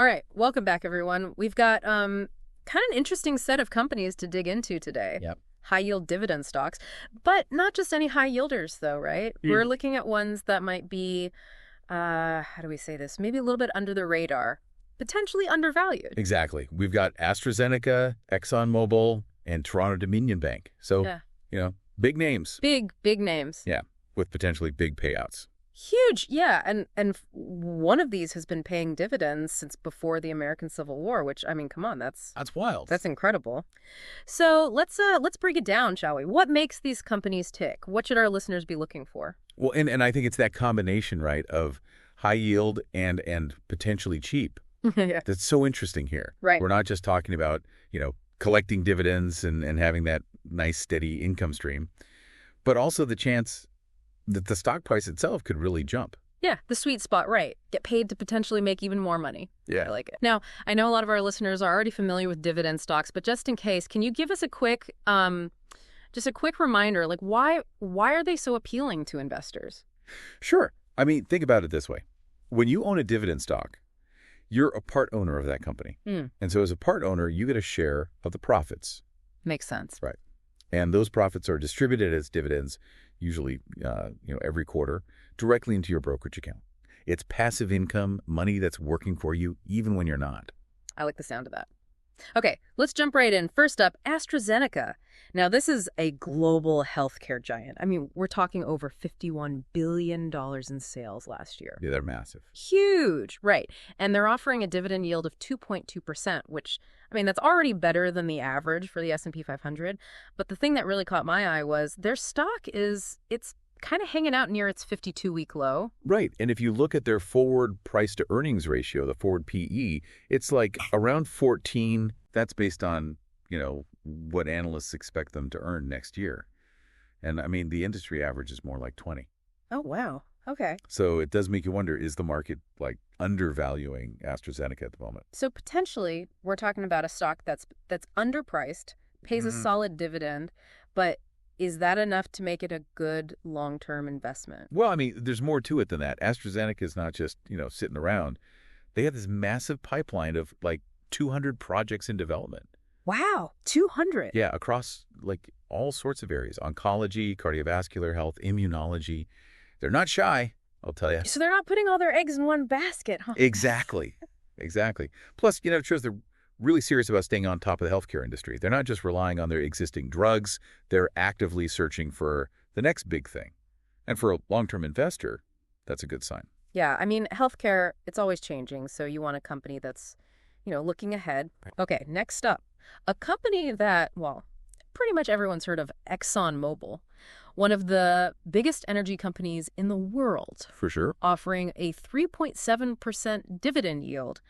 All right, welcome back, everyone. We've got kind of an interesting set of companies to dig into today. Yep. High-yield dividend stocks, but not just any high-yielders, though, right? We're looking at ones that might be, how do we say this? Maybe a little bit under the radar, potentially undervalued. Exactly. We've got AstraZeneca, ExxonMobil, and Toronto Dominion Bank. So, big names. Big names. Yeah, with potentially big payouts. Huge, yeah, and one of these has been paying dividends since before the American Civil War, which, I mean, come on, that's wild. That's incredible. So let's break it down, shall we? What makes these companies tick? What should our listeners be looking for? Well, and I think it's that combination, right, of high yield and potentially cheap. Yeah. That's so interesting here. Right. We're not just talking about, collecting dividends and having that nice steady income stream, but also the chance that the stock price itself could really jump. Yeah, the sweet spot, right. Get paid to potentially make even more money. Yeah. I like it. Now, I know a lot of our listeners are already familiar with dividend stocks, but just in case, can you give us a quick reminder, like why are they so appealing to investors? Sure. I mean, think about it this way. When you own a dividend stock, you're a part owner of that company. And so as a part owner, you get a share of the profits. Makes sense. Right. And those profits are distributed as dividends, usually every quarter, directly into your brokerage account. It's passive income, money that's working for you even when you're not. I like the sound of that. Okay, let's jump right in. First up, AstraZeneca. Now, this is a global healthcare giant. I mean, we're talking over $51 billion in sales last year. Yeah, they're massive. Huge, right. And they're offering a dividend yield of 2.2%, which, I mean, that's already better than the average for the S&P 500. But the thing that really caught my eye was their stock it's kind of hanging out near its 52-week low. Right. And if you look at their forward price to earnings ratio, the forward PE, it's like around 14. That's based on, what analysts expect them to earn next year. And I mean, the industry average is more like 20. Oh, wow. Okay. So it does make you wonder, is the market like undervaluing AstraZeneca at the moment? So potentially we're talking about a stock that's underpriced, pays a solid dividend, but is that enough to make it a good long-term investment? Well, I mean, there's more to it than that. AstraZeneca is not just, sitting around. They have this massive pipeline of like 200 projects in development. Wow, 200. Yeah, across like all sorts of areas, oncology, cardiovascular health, immunology. They're not shy, I'll tell you. So they're not putting all their eggs in one basket, huh? Exactly. Plus, it shows they're really serious about staying on top of the healthcare industry. They're not just relying on their existing drugs. They're actively searching for the next big thing. And for a long-term investor, that's a good sign. Yeah, I mean, healthcare, it's always changing. So you want a company that's, looking ahead. Okay, next up, a company that, well, pretty much everyone's heard of, ExxonMobil, one of the biggest energy companies in the world. For sure. Offering a 3.7% dividend yield,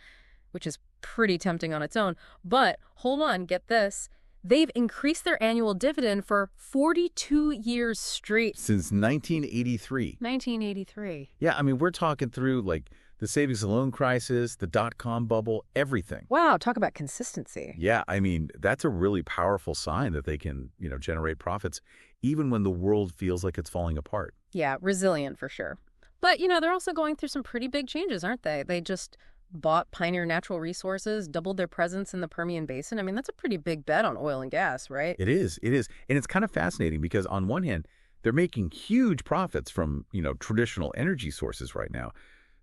which is pretty tempting on its own. But hold on, get this. They've increased their annual dividend for 42 years straight. Since 1983. 1983. Yeah, I mean, we're talking through like the savings and loan crisis, the dot-com bubble, everything. Wow, talk about consistency. Yeah, I mean, that's a really powerful sign that they can, generate profits even when the world feels like it's falling apart. Yeah, resilient for sure. But, they're also going through some pretty big changes, aren't they? They just bought Pioneer Natural Resources, doubled their presence in the Permian Basin. I mean, that's a pretty big bet on oil and gas, right? It is. And it's kind of fascinating because on one hand, they're making huge profits from, traditional energy sources right now.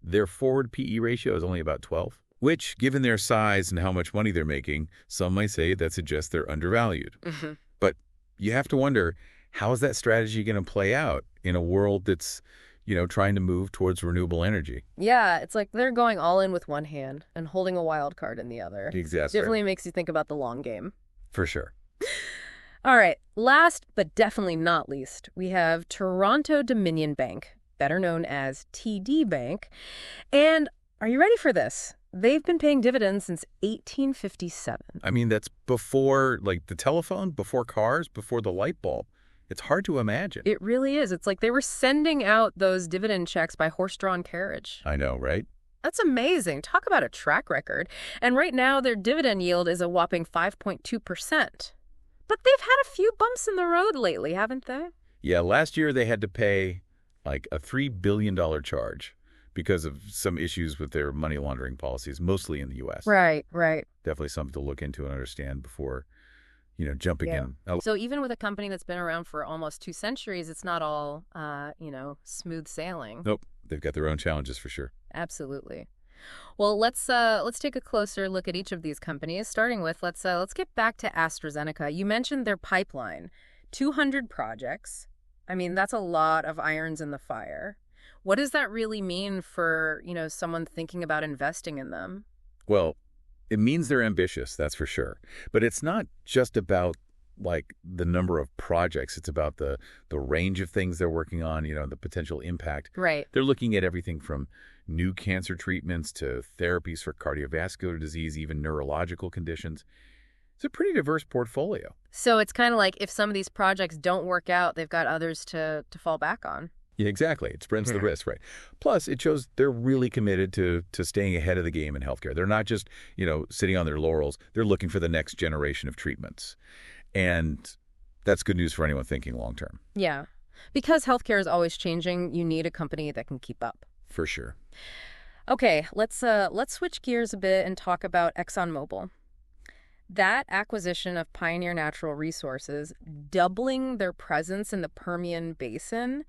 Their forward PE ratio is only about 12, which, given their size and how much money they're making, some might say that suggests they're undervalued. Mm-hmm. But you have to wonder, how is that strategy going to play out in a world that's, trying to move towards renewable energy? Yeah, it's like they're going all in with one hand and holding a wild card in the other. Exactly. Definitely makes you think about the long game. For sure. All right, last but definitely not least, we have Toronto Dominion Bank, better known as TD Bank. And are you ready for this? They've been paying dividends since 1857. I mean, that's before, like, the telephone, before cars, before the light bulb. It's hard to imagine. It really is. It's like they were sending out those dividend checks by horse-drawn carriage. I know, right? That's amazing. Talk about a track record. And right now, their dividend yield is a whopping 5.2%. But they've had a few bumps in the road lately, haven't they? Yeah, last year they had to pay like a $3 billion charge because of some issues with their money laundering policies, mostly in the U.S. Right, right. Definitely something to look into and understand before, jumping Yeah. in. So even with a company that's been around for almost 2 centuries, it's not all, smooth sailing. Nope. They've got their own challenges for sure. Absolutely. Well, let's take a closer look at each of these companies. Starting with let's get back to AstraZeneca. You mentioned their pipeline, 200 projects. I mean, that's a lot of irons in the fire. What does that really mean for, someone thinking about investing in them? Well, it means they're ambitious, that's for sure. But it's not just about like the number of projects. It's about the range of things they're working on, the potential impact. Right. They're looking at everything from new cancer treatments to therapies for cardiovascular disease, even neurological conditions. It's a pretty diverse portfolio. So it's kind of like if some of these projects don't work out, they've got others to fall back on. Yeah, exactly. It spreads the risk, right? Plus, it shows they're really committed to staying ahead of the game in healthcare. They're not just, sitting on their laurels. They're looking for the next generation of treatments. And that's good news for anyone thinking long term. Yeah. Because healthcare is always changing, you need a company that can keep up. For sure. Okay, let's switch gears a bit and talk about ExxonMobil. That acquisition of Pioneer Natural Resources, doubling their presence in the Permian Basin,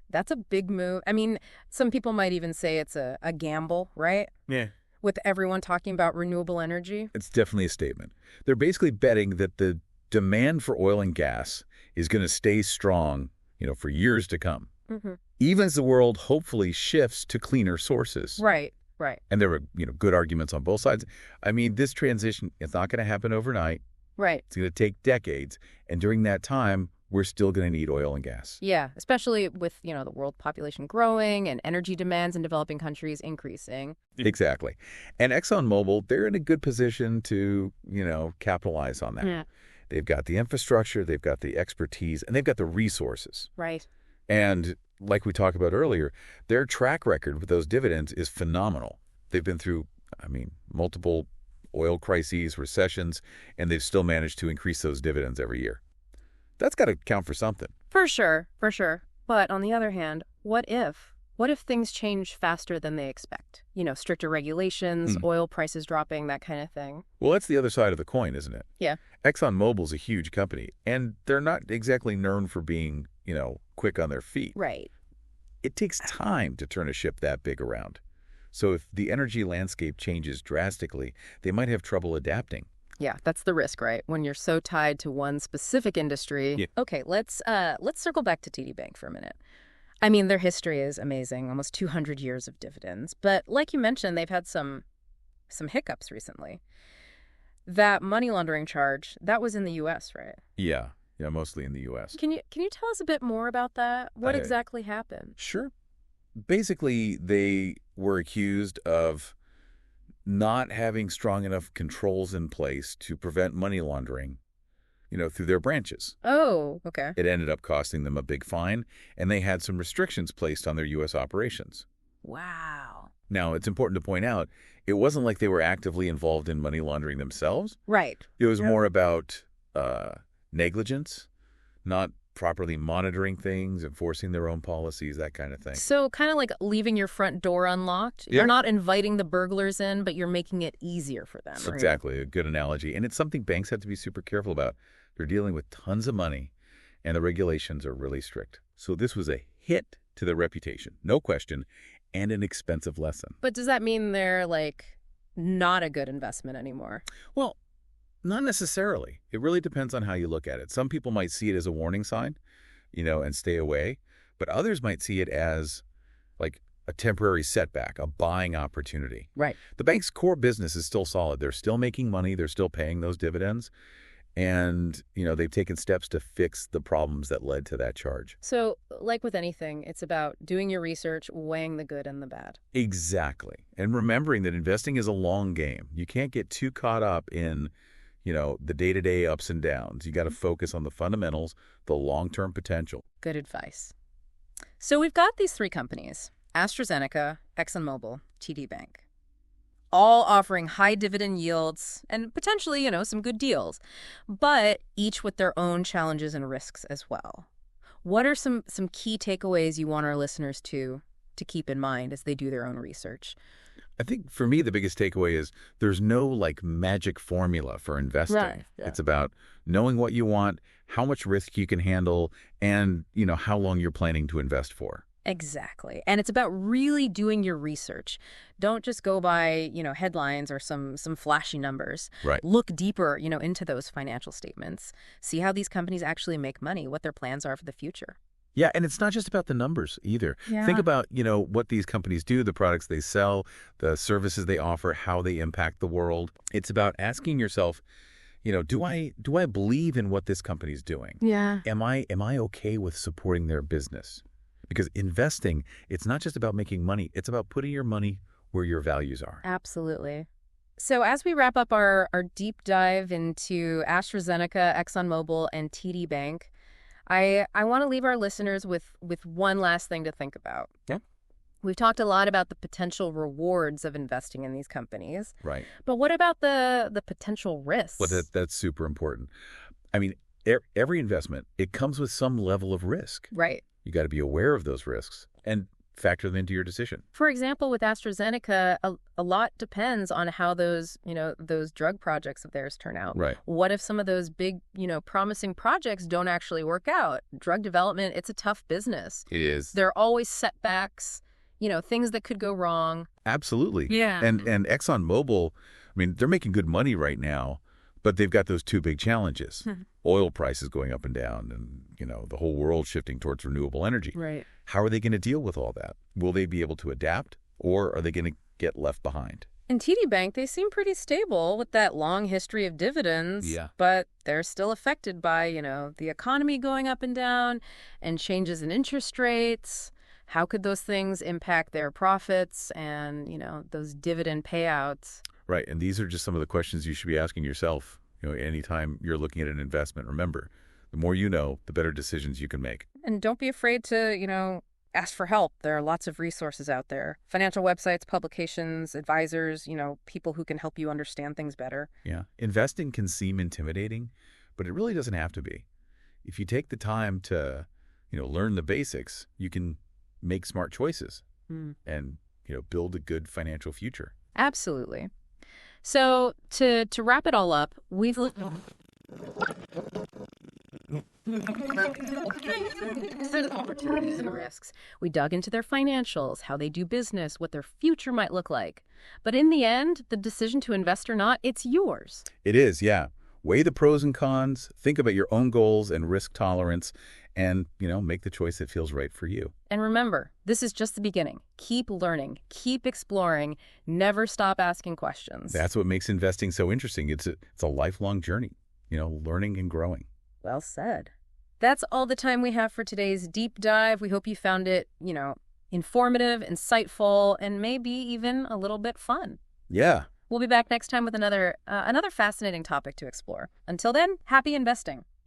that's a big move. I mean, some people might even say it's a gamble, right? Yeah. With everyone talking about renewable energy. It's definitely a statement. They're basically betting that the demand for oil and gas is going to stay strong, for years to come. Mm-hmm. Even as the world hopefully shifts to cleaner sources. Right, right. And there were, good arguments on both sides. I mean, this transition is not going to happen overnight. Right. It's going to take decades. And during that time, we're still going to need oil and gas. Yeah, especially with, the world population growing and energy demands in developing countries increasing. Exactly. And ExxonMobil, they're in a good position to, capitalize on that. Yeah. They've got the infrastructure, they've got the expertise, and they've got the resources. Right. And like we talked about earlier, their track record with those dividends is phenomenal. They've been through, multiple oil crises, recessions, and they've still managed to increase those dividends every year. That's got to count for something. For sure, for sure. But on the other hand, what if? What if things change faster than they expect? Stricter regulations, oil prices dropping, that kind of thing. Well, that's the other side of the coin, isn't it? Yeah. ExxonMobil's a huge company, and they're not exactly known for being, quick on their feet. Right. It takes time to turn a ship that big around. So if the energy landscape changes drastically, they might have trouble adapting. Yeah, that's the risk, right? When you're so tied to one specific industry. Yeah. Okay, let's circle back to TD Bank for a minute. I mean, their history is amazing, almost 200 years of dividends. But like you mentioned, they've had some hiccups recently. That money laundering charge, that was in the U.S., right? Yeah, mostly in the U.S. Can you tell us a bit more about that? What exactly happened? Sure. Basically, they were accused of not having strong enough controls in place to prevent money laundering, through their branches. Oh, okay. It ended up costing them a big fine, and they had some restrictions placed on their U.S. operations. Wow. Now, it's important to point out, it wasn't like they were actively involved in money laundering themselves. Right. It was more about negligence, not properly monitoring things, enforcing their own policies, that kind of thing. So kind of like leaving your front door unlocked. Yeah. You're not inviting the burglars in, but you're making it easier for them. Right? Exactly. A good analogy. And it's something banks have to be super careful about. They're dealing with tons of money, and the regulations are really strict. So this was a hit to their reputation, no question, and an expensive lesson. But does that mean they're, not a good investment anymore? Well, not necessarily. It really depends on how you look at it. Some people might see it as a warning sign, and stay away. But others might see it as a temporary setback, a buying opportunity. Right. The bank's core business is still solid. They're still making money. They're still paying those dividends. And, they've taken steps to fix the problems that led to that charge. So, like with anything, it's about doing your research, weighing the good and the bad. Exactly. And remembering that investing is a long game. You can't get too caught up in the day-to-day ups and downs. You got to focus on the fundamentals, the long-term potential. Good advice. So we've got these three companies, AstraZeneca, ExxonMobil, TD Bank, all offering high dividend yields and potentially, some good deals, but each with their own challenges and risks as well. What are some key takeaways you want our listeners to to keep in mind as they do their own research. I think for me, the biggest takeaway is there's no like magic formula for investing. Right. Yeah. It's about knowing what you want, how much risk you can handle, and, how long you're planning to invest for. Exactly. And it's about really doing your research. Don't just go by, headlines or some flashy numbers. Right. Look deeper, into those financial statements. See how these companies actually make money, what their plans are for the future. Yeah, and it's not just about the numbers either. Yeah. Think about, what these companies do, the products they sell, the services they offer, how they impact the world. It's about asking yourself, do I believe in what this company's doing? Yeah. Am I okay with supporting their business? Because investing, it's not just about making money. It's about putting your money where your values are. Absolutely. So as we wrap up our deep dive into AstraZeneca, ExxonMobil, and TD Bank, I want to leave our listeners with one last thing to think about. Yeah. We've talked a lot about the potential rewards of investing in these companies. Right. But what about the potential risks? Well, that's super important. I mean, every investment, it comes with some level of risk. Right. You got to be aware of those risks and factor them into your decision. For example, with AstraZeneca, a lot depends on how those drug projects of theirs turn out. Right. What if some of those big, promising projects don't actually work out? Drug development, it's a tough business. It is. There are always setbacks, things that could go wrong. Absolutely. Yeah. And ExxonMobil, I mean, they're making good money right now, but they've got those two big challenges. Oil prices going up and down and, the whole world shifting towards renewable energy. Right. How are they going to deal with all that? Will they be able to adapt, or are they going to get left behind? In TD Bank, they seem pretty stable with that long history of dividends. Yeah. But they're still affected by, the economy going up and down and changes in interest rates. How could those things impact their profits and, those dividend payouts? Right. And these are just some of the questions you should be asking yourself, anytime you're looking at an investment. Remember, the more you know, the better decisions you can make. And don't be afraid to, ask for help. There are lots of resources out there. Financial websites, publications, advisors, people who can help you understand things better. Yeah. Investing can seem intimidating, but it really doesn't have to be. If you take the time to, learn the basics, you can make smart choices and, build a good financial future. Absolutely. So to wrap it all up, we've looked opportunities and risks. We dug into their financials, how they do business, what their future might look like. But in the end, the decision to invest or not, it's yours. It is, yeah. Weigh the pros and cons, think about your own goals and risk tolerance, and, make the choice that feels right for you. And remember, this is just the beginning. Keep learning, keep exploring, never stop asking questions. That's what makes investing so interesting. It's a lifelong journey, learning and growing. Well said. That's all the time we have for today's deep dive. We hope you found it, informative, insightful, and maybe even a little bit fun. Yeah. We'll be back next time with another fascinating topic to explore. Until then, happy investing.